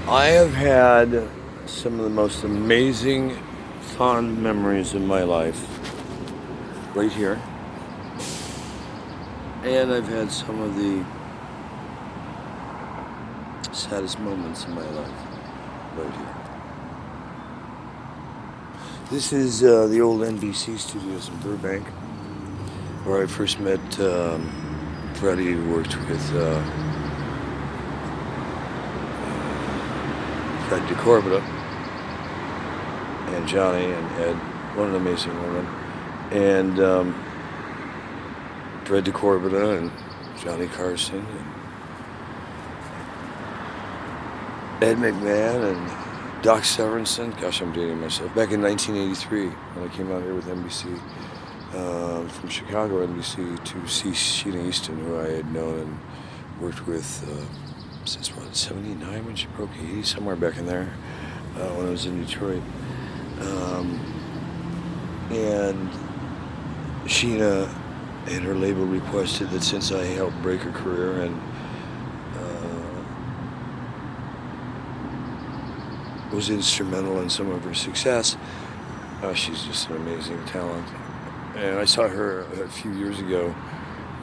I have had some of the most amazing, fond memories in my life right here. And I've had some of the saddest moments in my life right here. This is the old NBC studios in Burbank, where I first met Freddie, who worked with Fred DeCorbita and Johnny and Ed. What an amazing woman. And Fred DeCorbita and Johnny Carson and Ed McMahon and Doc Severinsen. Gosh, I'm dating myself. Back in 1983, when I came out here with NBC, from Chicago NBC, to see Sheena Easton, who I had known and worked with since, what, 79 when she broke 80, somewhere back in there, when I was in Detroit. And Sheena and her label requested that since I helped break her career and was instrumental in some of her success, she's just an amazing talent. And I saw her a few years ago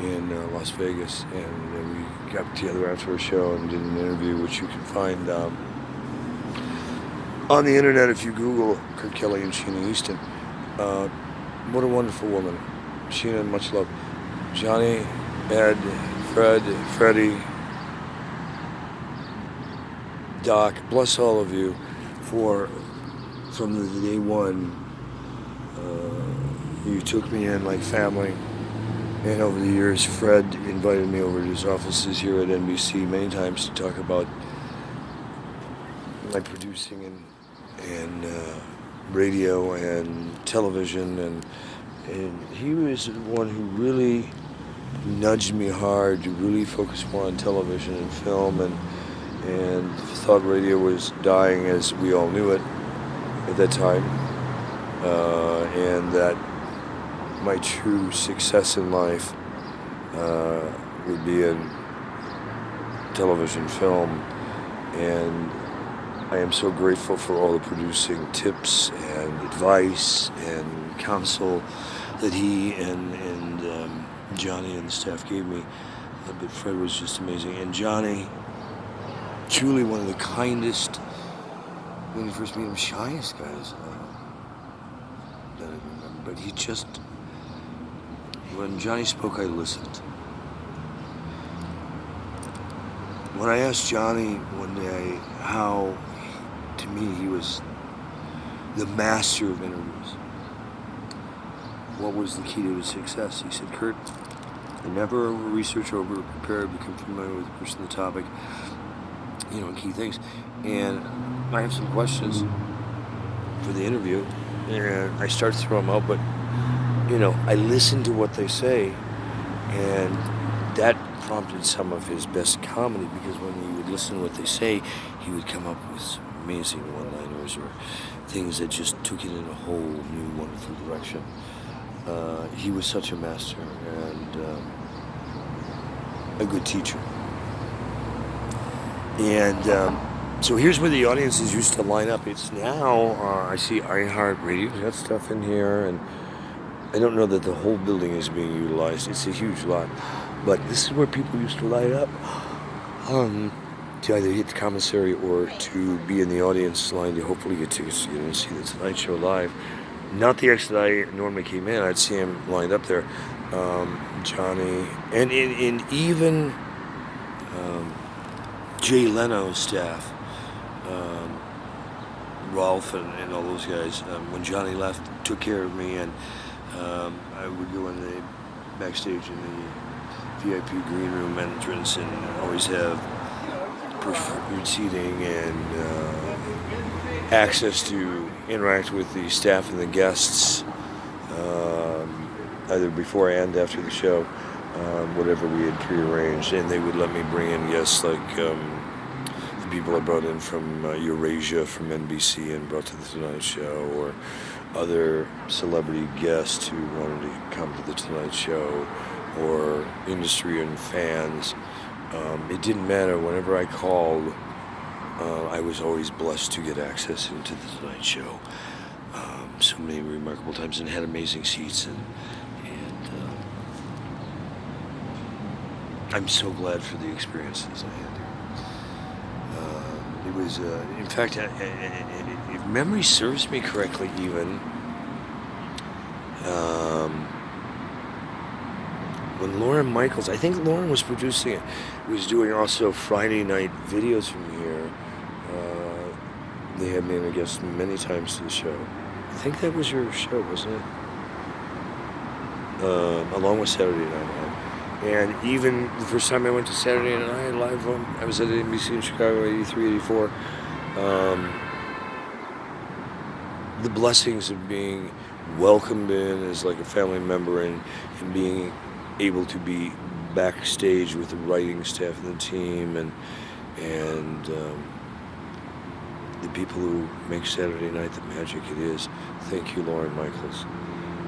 in Las Vegas, and we got together after a show and did an interview, which you can find on the internet if you Google Kurt Kelly and Sheena Easton. What a wonderful woman. Sheena, much love. Johnny, Ed, Fred, Freddie, Doc, bless all of you from the day one. You took me in like family. And over the years, Fred invited me over to his offices here at NBC many times to talk about my producing and radio and television. And he was the one who really nudged me hard to really focus more on television and film, and thought radio was dying as we all knew it at that time, and that my true success in life would be in television, film, and I am so grateful for all the producing tips and advice and counsel that he and Johnny and the staff gave me. But Fred was just amazing, and Johnny, truly one of the kindest, when you first meet him, shyest guys that I remember. But he just, when Johnny spoke, I listened. When I asked Johnny one day how, to me, he was the master of interviews, what was the key to his success, he said, Kurt, I never over-research or over-prepare, become familiar with the person, the topic, key things. And I have some questions for the interview, and I start to throw them out, but I listen to what they say, and that prompted some of his best comedy, because when he would listen to what they say, he would come up with some amazing one-liners or things that just took it in a whole new, wonderful direction. He was such a master and a good teacher. And so here's where the audiences used to line up. It's now, I see iHeartRadio's got stuff in here, and I don't know that the whole building is being utilized. It's a huge lot. But this is where people used to line up to either hit the commissary or to be in the audience line to hopefully get tickets to get in and see the Tonight Show live. Not the exit I normally came in. I'd see him lined up there. Johnny, and even Jay Leno's staff, Rolf and all those guys, when Johnny left, took care of me, and I would go in the backstage in the VIP green room entrance and always have preferred seating and access to interact with the staff and the guests, either before and after the show, whatever we had prearranged. And they would let me bring in guests like the people I brought in from Eurasia, from NBC, and brought to the Tonight Show, or other celebrity guests who wanted to come to the Tonight Show, or industry and fans. It didn't matter. Whenever I called, I was always blessed to get access into the Tonight Show so many remarkable times, and had amazing seats, and I'm so glad for the experiences I had here. It was, in fact, if memory serves me correctly, even when Lauren Michaels, I think Lauren was producing it, was doing also Friday night videos from here. They had me in a guest many times to the show. I think that was your show, wasn't it? Along with Saturday Night Live. And even the first time I went to Saturday Night Live, I was at NBC in Chicago, 83, 84. The blessings of being welcomed in as like a family member, and being able to be backstage with the writing staff and the team, and the people who make Saturday night the magic it is. Thank you, Lauren Michaels,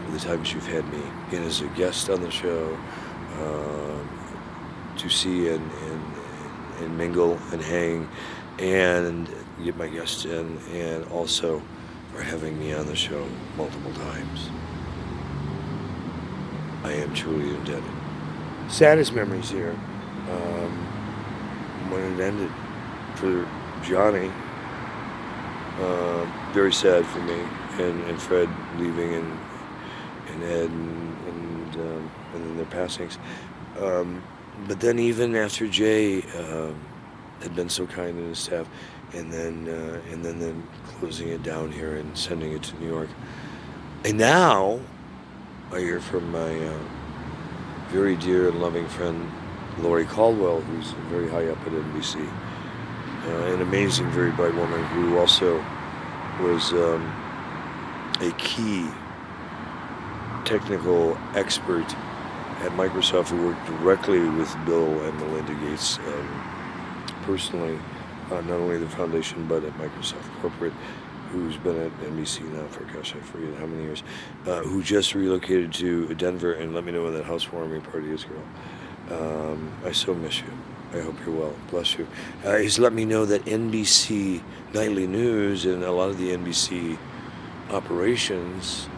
for the times you've had me in as a guest on the show, to see and mingle and hang and get my guests in, and also for having me on the show multiple times. I am truly indebted. Saddest memories here, when it ended for Johnny. Very sad for me, and Fred leaving, and Ed, and then their passings. But then even after Jay had been so kind to his staff, and then closing it down here and sending it to New York, and now I hear from my very dear and loving friend Lori Caldwell, who's very high up at NBC. An amazing, very bright woman who also was a key technical expert at Microsoft, who worked directly with Bill and Melinda Gates personally, not only the foundation but at Microsoft Corporate, who's been at NBC now for, gosh, I forget how many years, who just relocated to Denver, and let me know when that housewarming party is, girl. I so miss you. I hope you're well. Bless you. He's let me know that NBC Nightly News and a lot of the NBC operations,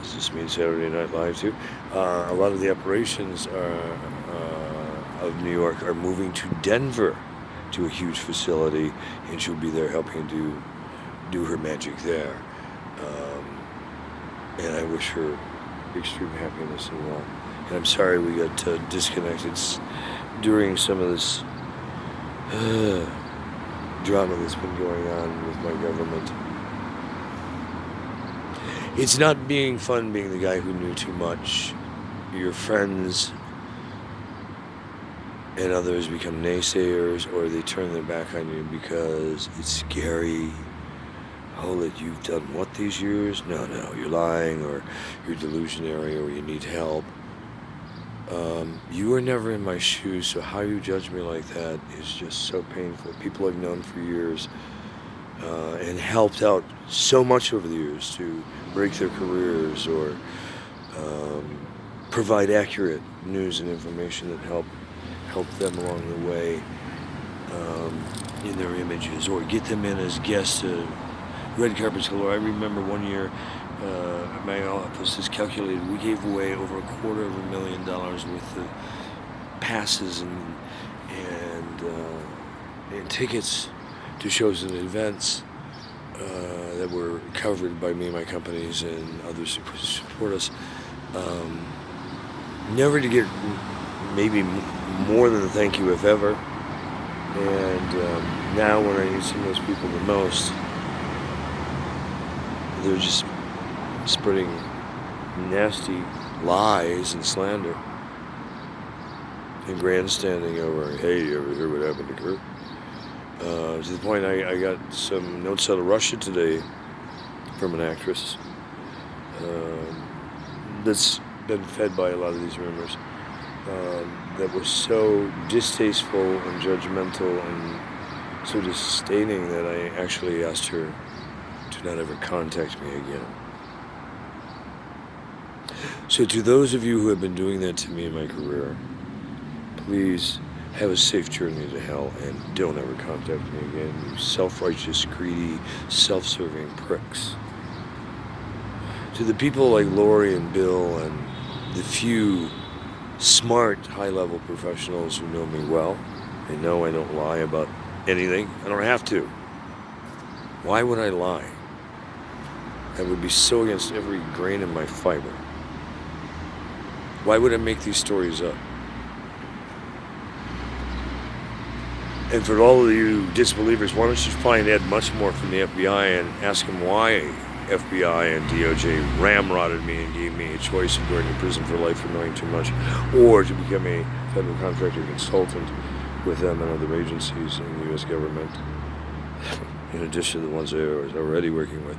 does this mean Saturday Night Live too? A lot of the operations of New York are moving to Denver, to a huge facility, and she'll be there helping do her magic there. And I wish her extreme happiness and well. And I'm sorry we got disconnected during some of this drama that's been going on with my government. It's not being fun being the guy who knew too much. Your friends and others become naysayers, or they turn their back on you because it's scary. Oh, that you've done what these years? No, you're lying, or you're delusionary, or you need help. You were never in my shoes, so how you judge me like that is just so painful. People I've known for years and helped out so much over the years to break their careers, or provide accurate news and information that help them along the way in their images, or get them in as guests. Red carpets galore. I remember one year, my office is calculated, we gave away over $250,000 worth of passes and tickets to shows and events that were covered by me and my companies and others who support us. Never to get maybe more than a thank you, if ever. And now when I need some of those people the most, they're just spreading nasty lies and slander and grandstanding over, hey, you ever hear what happened to Kurt? To the point I got some notes out of Russia today from an actress that's been fed by a lot of these rumors that were so distasteful and judgmental and so disdaining that I actually asked her to not ever contact me again. So to those of you who have been doing that to me in my career, please have a safe journey to hell, and don't ever contact me again, you self-righteous, greedy, self-serving pricks. To the people like Lori and Bill and the few smart, high-level professionals who know me well, they know I don't lie about anything. I don't have to. Why would I lie? That would be so against every grain in my fiber. Why would I make these stories up? And for all of you disbelievers, why don't you find Ed Muchmore from the FBI and ask him why FBI and DOJ ramrodded me and gave me a choice of going to prison for life for knowing too much, or to become a federal contractor consultant with them and other agencies in the U.S. government, in addition to the ones I was already working with,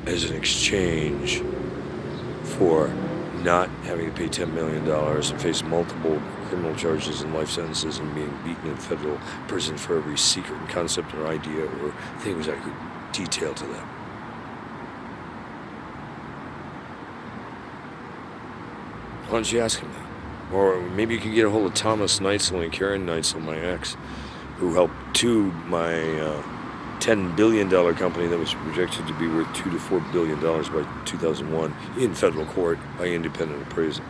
as an exchange for not having to pay $10 million and face multiple criminal charges and life sentences and being beaten in federal prison for every secret and concept or idea or things I could detail to them. Why don't you ask him that? Or maybe you could get a hold of Thomas Neitzel and Karen Neitzel, my ex, who helped my $10 billion company that was projected to be worth $2 to $4 billion by 2001 in federal court by independent appraisal.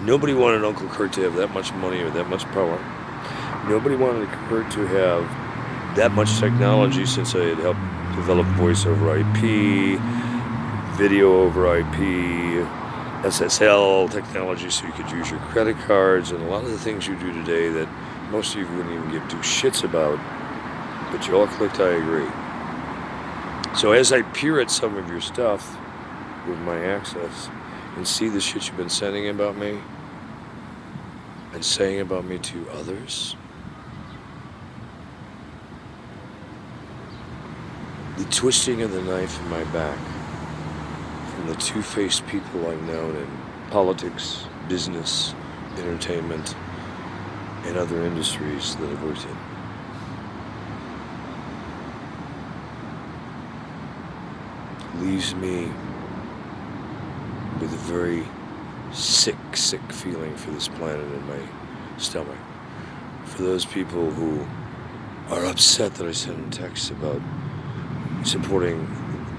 Nobody wanted Uncle Kurt to have that much money or that much power. Nobody wanted Kurt to have that much technology, since I had helped develop voice over IP, video over IP, SSL technology so you could use your credit cards, and a lot of the things you do today that most of you wouldn't even give two shits about, but you all clicked I agree. So as I peer at some of your stuff with my access and see the shit you've been sending about me and saying about me to others, the twisting of the knife in my back from the two-faced people I've known in politics, business, entertainment, and other industries that I've worked in. Leaves me with a very sick feeling for this planet in my stomach. For those people who are upset that I sent them texts about supporting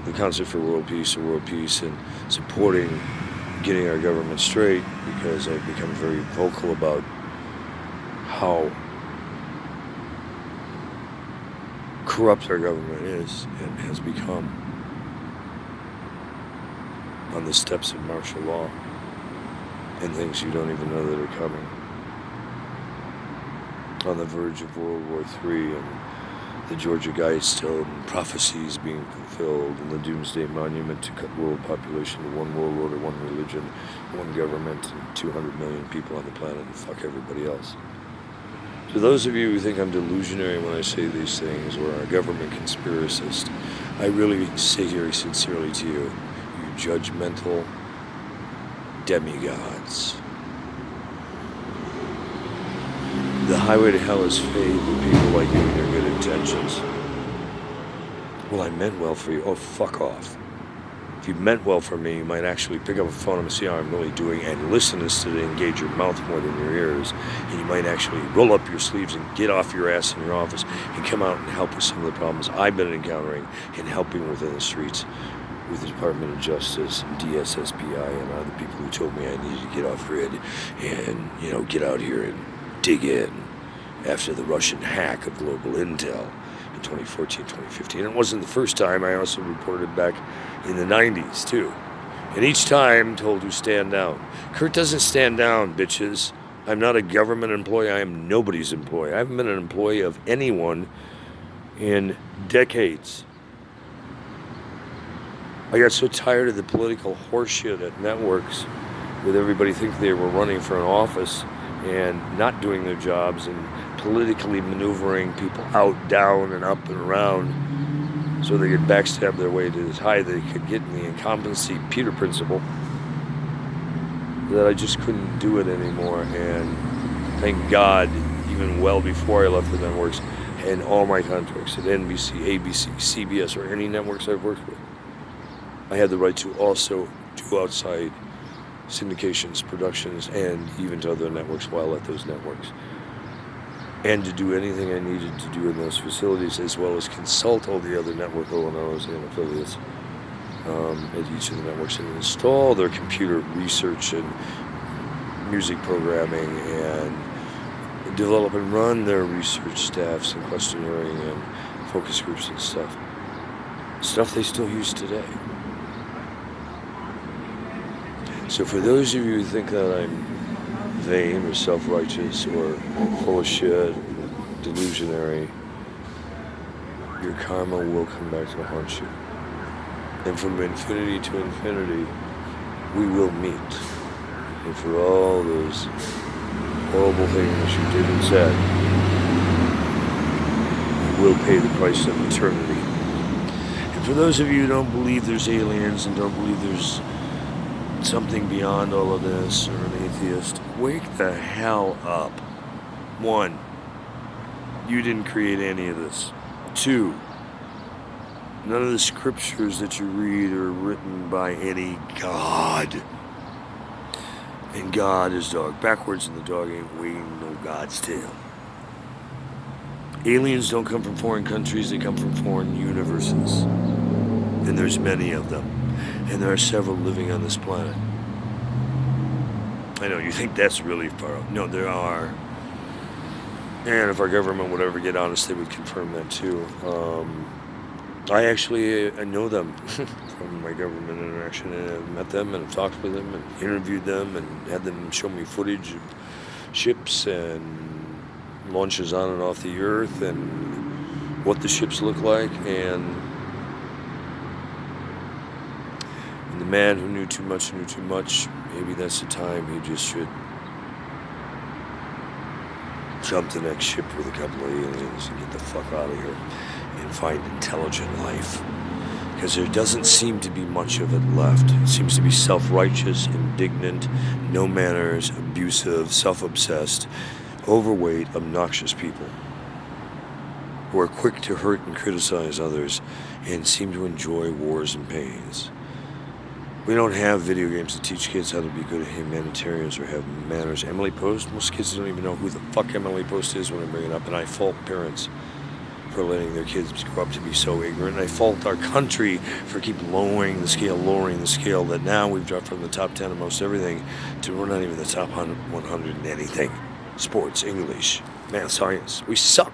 the concept for world peace and supporting getting our government straight, because I've become very vocal about how corrupt our government is and has become on the steps of martial law and things you don't even know that are coming. On the verge of World War III and the Georgia Guidestone prophecies being fulfilled, and the Doomsday Monument to cut world population to one world order, one religion, one government, and 200 million people on the planet, and fuck everybody else. To those of you who think I'm delusionary when I say these things, or a government conspiracist, I really say very sincerely to you, you judgmental demigods. The highway to hell is paved with people like you and their good intentions. Well, I meant well for you. Oh, fuck off. If you meant well for me, you might actually pick up a phone and see how I'm really doing and listen instead of engage your mouth more than your ears. And you might actually roll up your sleeves and get off your ass in your office and come out and help with some of the problems I've been encountering and helping within the streets with the Department of Justice and DSSPI and other people who told me I needed to get off grid and, get out here and dig in after the Russian hack of global intel in 2014, 2015. It wasn't the first time. I also reported back in the 90s, too. And each time told to stand down. Kurt doesn't stand down, bitches. I'm not a government employee. I am nobody's employee. I haven't been an employee of anyone in decades. I got so tired of the political horseshit at networks with everybody thinking they were running for an office and not doing their jobs and politically maneuvering people out, down, and up and around so they could backstab their way to as high they could get in the incompetency Peter principle, that I just couldn't do it anymore. And thank God, even well before I left the networks and all my contracts at NBC, ABC, CBS, or any networks I've worked with, I had the right to also do outside syndications, productions, and even to other networks while at those networks. And to do anything I needed to do in those facilities, as well as consult all the other network O&Os and affiliates at each of the networks, and install their computer research and music programming, and develop and run their research staffs and questionnaire and focus groups and stuff. Stuff they still use today. So for those of you who think that I'm vain or self-righteous or full of shit, delusionary, your karma will come back to haunt you. And from infinity to infinity, we will meet. And for all those horrible things you did and said, you will pay the price of eternity. And for those of you who don't believe there's aliens and don't believe there's something beyond all of this, or an atheist, wake the hell up. 1, you didn't create any of this. 2, none of the scriptures that you read are written by any God. And God is dog backwards, and the dog ain't wagging no God's tail. Aliens don't come from foreign countries, they come from foreign universes. And there's many of them. And there are several living on this planet. I know, you think that's really far out. No, there are. And if our government would ever get honest, they would confirm that too. I know them from my government interaction, and I've met them and I've talked with them and interviewed them and had them show me footage of ships and launches on and off the earth and what the ships look like. And the man who knew too much. Maybe that's the time he just should jump the next ship with a couple of aliens and get the fuck out of here and find intelligent life. Because there doesn't seem to be much of it left. It seems to be self-righteous, indignant, no manners, abusive, self-obsessed, overweight, obnoxious people who are quick to hurt and criticize others and seem to enjoy wars and pains. We don't have video games to teach kids how to be good humanitarians or have manners. Emily Post, most kids don't even know who the fuck Emily Post is when I bring it up, and I fault parents for letting their kids grow up to be so ignorant. I fault our country for keep lowering the scale, that now we've dropped from the top 10 of most everything to we're not even the top 100 in anything. Sports, English, math, science. We suck.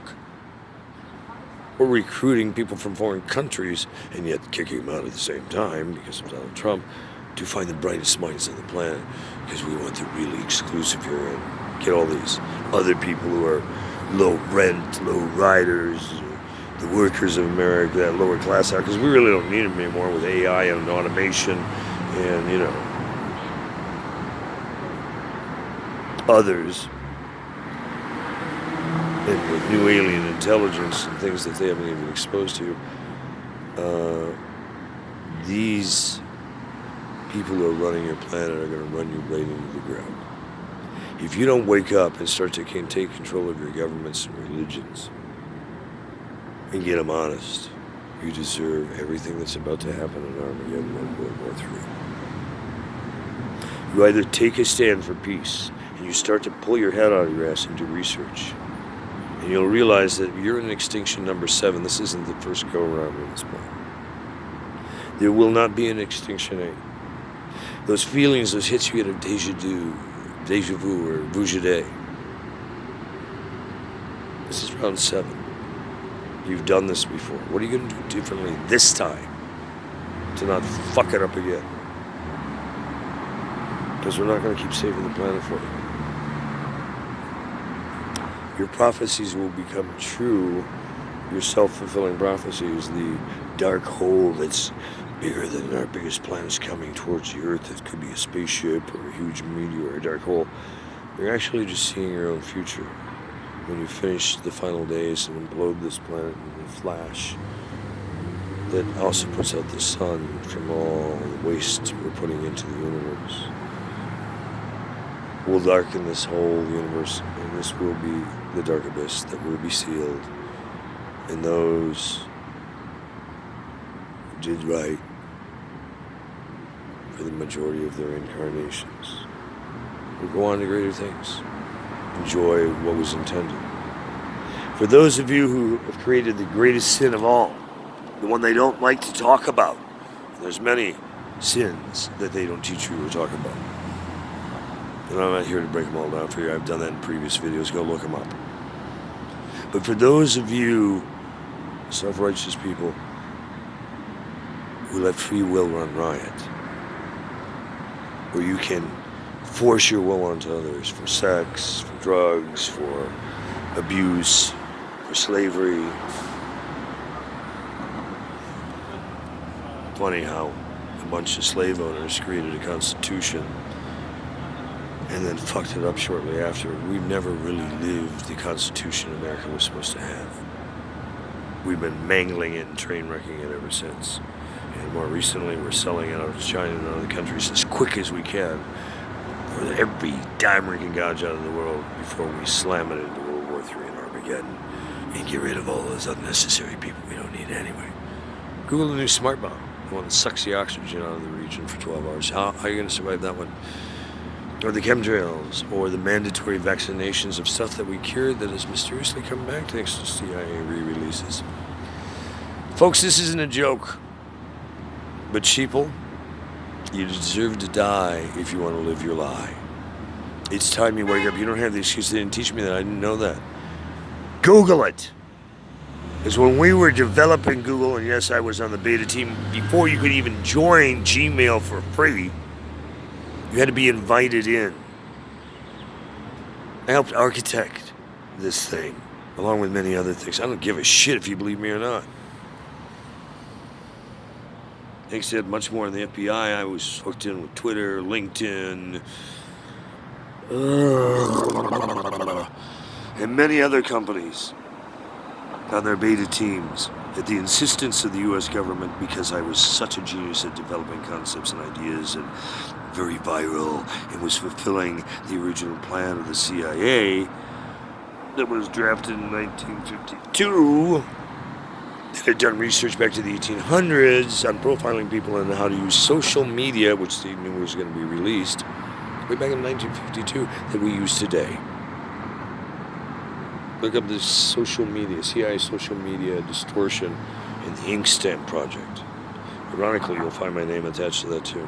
We're recruiting people from foreign countries and yet kicking them out at the same time because of Donald Trump to find the brightest minds on the planet, because we want the really exclusive here and get all these other people who are low rent, low riders, the workers of America, that lower class out, because we really don't need them anymore with AI and automation and, you know, others. And with new alien intelligence and things that they haven't even exposed to, these people who are running your planet are going to run you right into the ground. If you don't wake up and start to take control of your governments and religions and get them honest, you deserve everything that's about to happen in Armageddon and World War III. You either take a stand for peace and you start to pull your head out of your ass and do research, and you'll realize that you're in extinction number 7. This isn't the first go-around on this planet. There will not be an extinction 8. Those feelings, those hits you get of deja vu or vujade. This is round 7. You've done this before. What are you going to do differently this time to not fuck it up again? Because we're not going to keep saving the planet for you. Your prophecies will become true. Your self-fulfilling prophecies, the dark hole that's bigger than our biggest planets coming towards the Earth, it could be a spaceship or a huge meteor or a dark hole. You're actually just seeing your own future. When you finish the final days and implode this planet in a flash that also puts out the sun from all the waste we're putting into the universe, will darken this whole universe, and this will be the dark abyss that will be sealed. And those who did right for the majority of their incarnations. We'll go on to greater things. Enjoy what was intended. For those of you who have created the greatest sin of all, the one they don't like to talk about, there's many sins that they don't teach you to talk about. And I'm not here to break them all down for you. I've done that in previous videos. Go look them up. But for those of you self-righteous people who let free will run riot, where you can force your will onto others for sex, for drugs, for abuse, for slavery. Funny how a bunch of slave owners created a constitution and then fucked it up shortly after. We've never really lived the constitution America was supposed to have. We've been mangling it and train wrecking it ever since. And more recently, we're selling it out to China and other countries as quick as we can for every dime we can gouge out of the world before we slam it into World War III and Armageddon and get rid of all those unnecessary people we don't need anyway. Google the new smart bomb, the one that sucks the oxygen out of the region for 12 hours. How are you going to survive that one? Or the chemtrails, or the mandatory vaccinations of stuff that we cured that has mysteriously come back thanks to CIA re-releases. Folks, this isn't a joke. But sheeple, you deserve to die if you want to live your lie. It's time you wake up. You don't have the excuse. They didn't teach me that. I didn't know that. Google it. Because when we were developing Google, and yes, I was on the beta team, before you could even join Gmail for free, you had to be invited in. I helped architect this thing, along with many other things. I don't give a shit if you believe me or not. Thanks to much more in the FBI, I was hooked in with Twitter, LinkedIn, and many other companies on their beta teams at the insistence of the U.S. government, because I was such a genius at developing concepts and ideas and very viral and was fulfilling the original plan of the CIA that was drafted in 1952. That had done research back to the 1800s on profiling people and how to use social media, which they knew was going to be released way back in 1952, that we use today. Look up this social media, CIA social media distortion in the Ink Stamp Project. Ironically, you'll find my name attached to that too.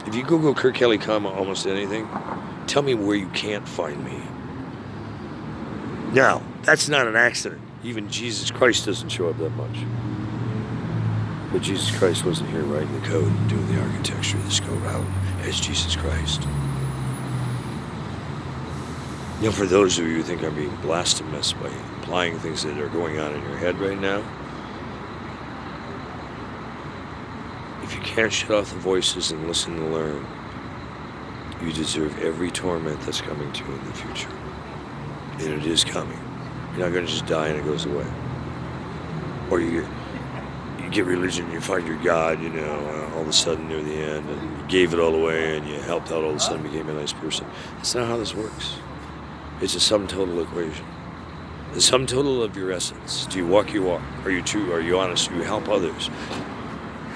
If you Google Kurt Kelly, almost anything, tell me where you can't find me. Now, that's not an accident. Even Jesus Christ doesn't show up that much. But Jesus Christ wasn't here writing the code and doing the architecture of this go-round as Jesus Christ. You know, for those of you who think I'm being blasphemous by implying things that are going on in your head right now, if you can't shut off the voices and listen to learn, you deserve every torment that's coming to you in the future. And it is coming. You're not going to just die and it goes away. Or you get religion, you find your God, you know, all of a sudden near the end, and you gave it all away and you helped out all of a sudden, became a nice person. That's not how this works. It's a sum total equation. The sum total of your essence. Do you walk your walk? Are you true? Are you honest? Do you help others?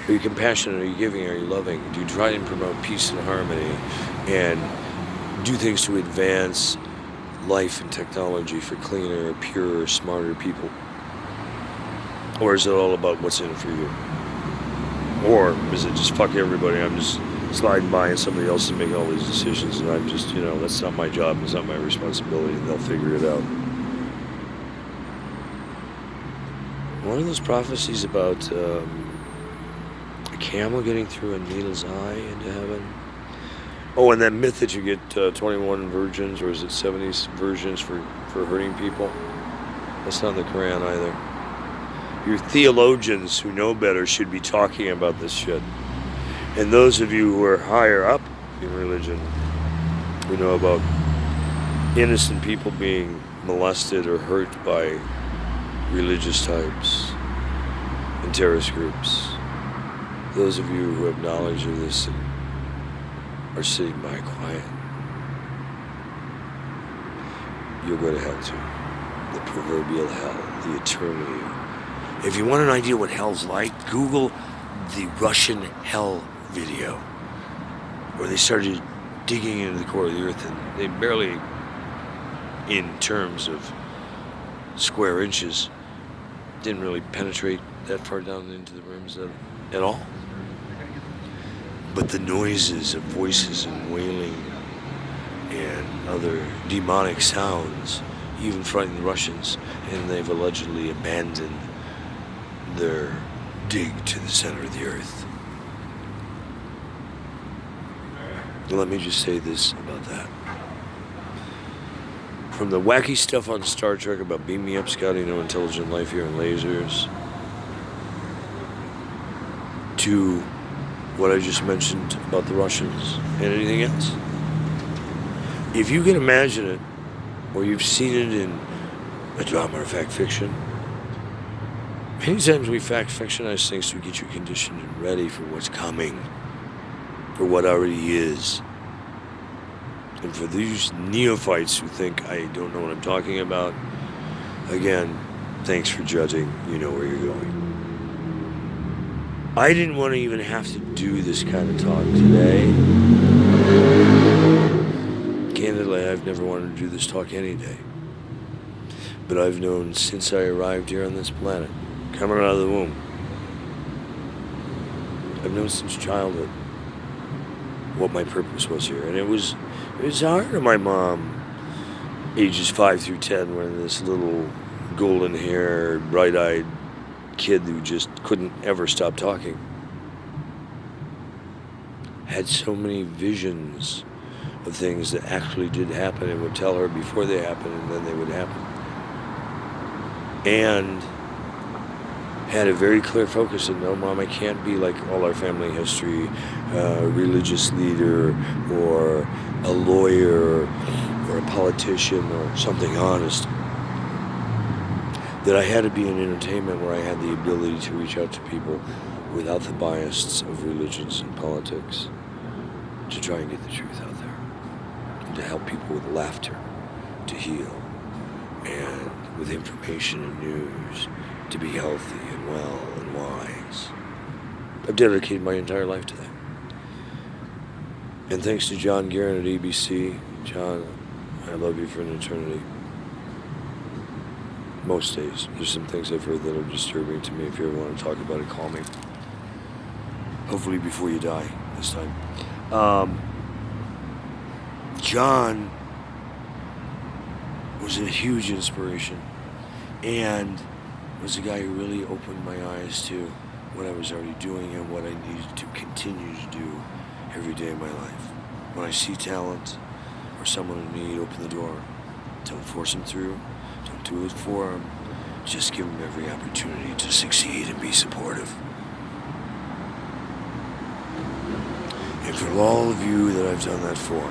Are you compassionate? Are you giving? Are you loving? Do you try and promote peace and harmony and do things to advance life and technology for cleaner, purer, smarter people? Or is it all about what's in it for you? Or is it just fuck everybody, I'm just sliding by and somebody else is making all these decisions and I'm just, you know, that's not my job, it's not my responsibility, and they'll figure it out. One of those prophecies about a camel getting through a needle's eye into heaven. Oh, and that myth that you get 21 virgins, or is it 70 virgins for hurting people? That's not in the Quran either. Your theologians who know better should be talking about this shit. And those of you who are higher up in religion, who know about innocent people being molested or hurt by religious types and terrorist groups, those of you who have knowledge of this and are sitting by quiet, you'll go to hell too. The proverbial hell, the eternity. If you want an idea what hell's like, Google the Russian hell video where they started digging into the core of the earth, and they barely, in terms of square inches, didn't really penetrate that far down into the rims at all. But the noises of voices and wailing and other demonic sounds even frightened the Russians, and they've allegedly abandoned their dig to the center of the earth. Let me just say this about that. From the wacky stuff on Star Trek about beam me up, scouting no intelligent life here and lasers, to what I just mentioned about the Russians and anything else. If you can imagine it, or you've seen it in a drama or fact fiction, many times we fact fictionize things to get you conditioned and ready for what's coming, for what already is. And for these neophytes who think I don't know what I'm talking about, again, thanks for judging. You know where you're going. I didn't want to even have to do this kind of talk today. Candidly, I've never wanted to do this talk any day. But I've known since I arrived here on this planet, coming out of the womb, I've known since childhood what my purpose was here. And it was hard on my mom, ages 5 through 10, when this little golden-haired, bright-eyed kid who just couldn't ever stop talking had so many visions of things that actually did happen and would tell her before they happened, and then they would happen. And had a very clear focus of, no, Mom, I can't be like all our family history, a religious leader or a lawyer or a politician or something honest. That I had to be in entertainment where I had the ability to reach out to people without the bias of religions and politics, to try and get the truth out there, and to help people with laughter, to heal, and with information and news, to be healthy and well and wise. I've dedicated my entire life to that. And thanks to John Guerin at ABC, John, I love you for an eternity. Most days. There's some things I've heard that are disturbing to me. If you ever want to talk about it, call me. Hopefully before you die this time. John was a huge inspiration and was a guy who really opened my eyes to what I was already doing and what I needed to continue to do every day of my life. When I see talent or someone in need, open the door. Don't force them through. Don't do it for them. Just give them every opportunity to succeed and be supportive. And for all of you that I've done that for,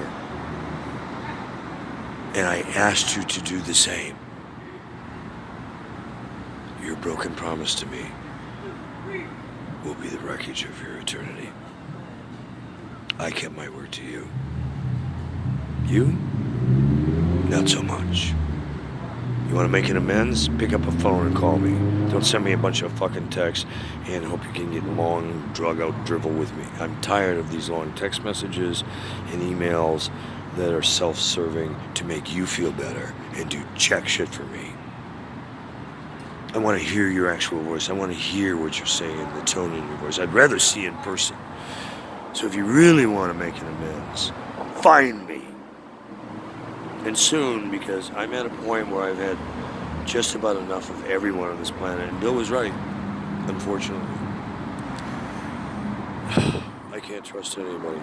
and I asked you to do the same, your broken promise to me will be the wreckage of your eternity. I kept my word to you. You? Not so much. You want to make an amends? Pick up a phone and call me. Don't send me a bunch of fucking texts and hope you can get long, drug-out drivel with me. I'm tired of these long text messages and emails that are self-serving to make you feel better and do jack shit for me. I want to hear your actual voice. I want to hear what you're saying, the tone in your voice. I'd rather see you in person. So if you really want to make an amends, find me. And soon, because I'm at a point where I've had just about enough of everyone on this planet. And Bill was right, unfortunately. I can't trust anybody,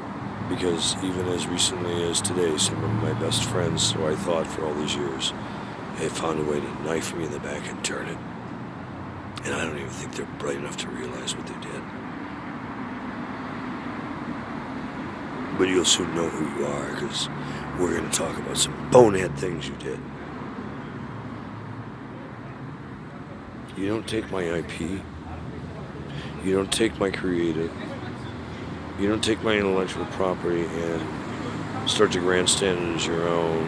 because even as recently as today, some of my best friends, who I thought for all these years, have found a way to knife me in the back and turn it. And I don't even think they're bright enough to realize what they did. But you'll soon know who you are, because we're going to talk about some bonehead things you did. You don't take my IP. You don't take my creative. You don't take my intellectual property and start to grandstand it as your own.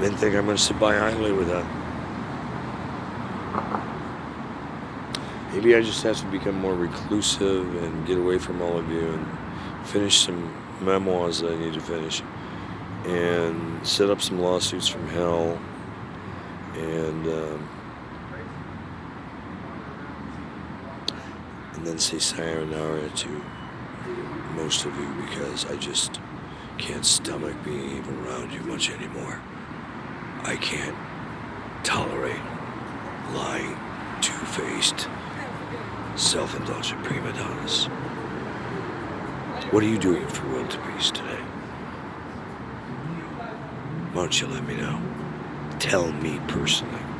Then think I'm going to sit by idly with that. Maybe I just have to become more reclusive and get away from all of you and finish some memoirs that I need to finish and set up some lawsuits from hell and then say sayonara to most of you because I just can't stomach being even around you much anymore. I can't tolerate lying, two-faced, self-indulgent prima donnas. What are you doing for world to peace today? Why don't you let me know? Tell me personally.